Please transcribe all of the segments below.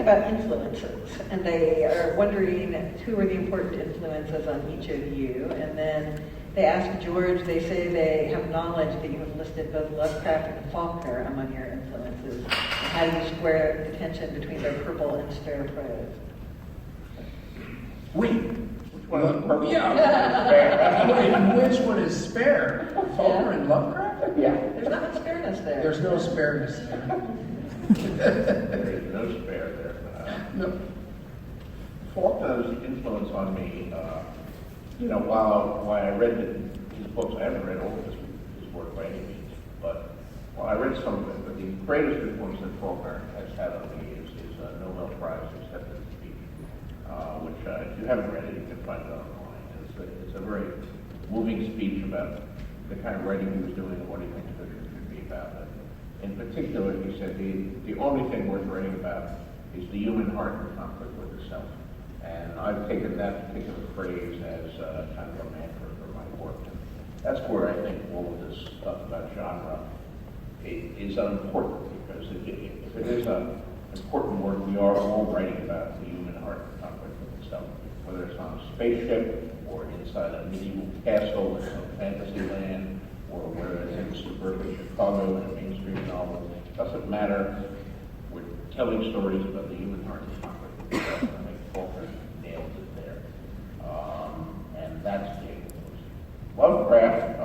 about influences, and they are wondering who are the important influences on each of you. And then they ask George, they say they have knowledge that you have listed both Lovecraft and Faulkner among your influences. And how do you square the tension between their purple and spare prose? Which one is purple? Yeah. Which one is spare? Faulkner and Lovecraft? Yeah. There's not much spareness there. There's no spareness there. There is no spare there. No. Faulkner's influence on me, while I read his books, I haven't read all of his work by any means, but I read some of it. But the greatest influence that Faulkner has had on me is his Nobel Prize acceptance speech, which if you haven't read it, you can find it online. It's a very moving speech about the kind of writing he was doing and what he thinks fiction should be about. In particular, he said the only thing worth writing about is the human heart in conflict with itself. And I've taken that particular phrase as kind of a mantra for my work. And that's where I think all of this stuff about genre is unimportant, because if it is an important work, we are all writing about the human heart in conflict with itself, whether it's on a spaceship or inside a medieval castle in some fantasy land, or whether it's in suburban Chicago in a mainstream novel. It doesn't matter. We're telling stories about the human heart in conflict with itself. I think Faulkner nails it there. And that's the influence. Lovecraft,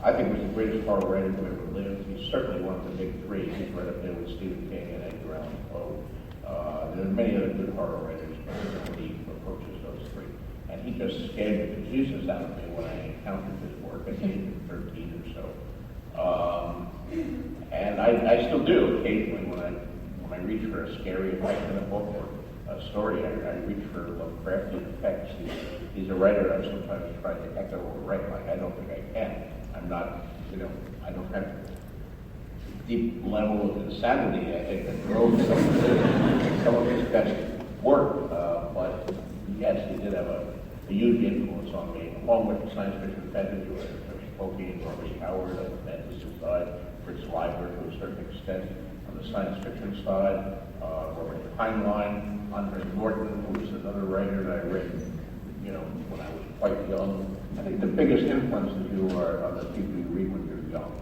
I think was the greatest horror writer who ever lived. He's certainly one of the big three. He's right up there with Stephen King and Edgar Allan Poe. There are many other good horror writers, but he approaches those three. And he just scared the bejesus out of me when I encountered his work at the age of 13 or so. And I still do occasionally when I reach for a scary effect in a book or a story, I reach for Lovecraftian effects. He's a writer I've sometimes tried to echo or write like. I don't think I can. I'm not, I don't have deep level of insanity, I think, that drove some of his best work. But yes, he did have a huge influence on me, along with the science fiction fantasy writers, Tolkien, Robert Howard on the fantasy side, Fritz Leiber to a certain extent on the science fiction side, Robert Heinlein, Andre Norton, who was another writer that I read, when I was quite young. I think the biggest influences you are the people you read when you're young.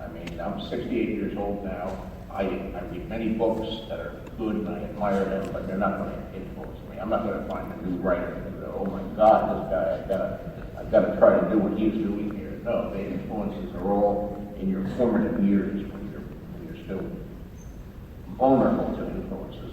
I mean, I'm 68 years old now. I read many books that are good and I admire them, but they're not going to influence me. I'm not going to find a new writer and go, oh my God, this guy, I've got to try to do what he's doing here. No, the influences are all in your formative years when you're still vulnerable to influences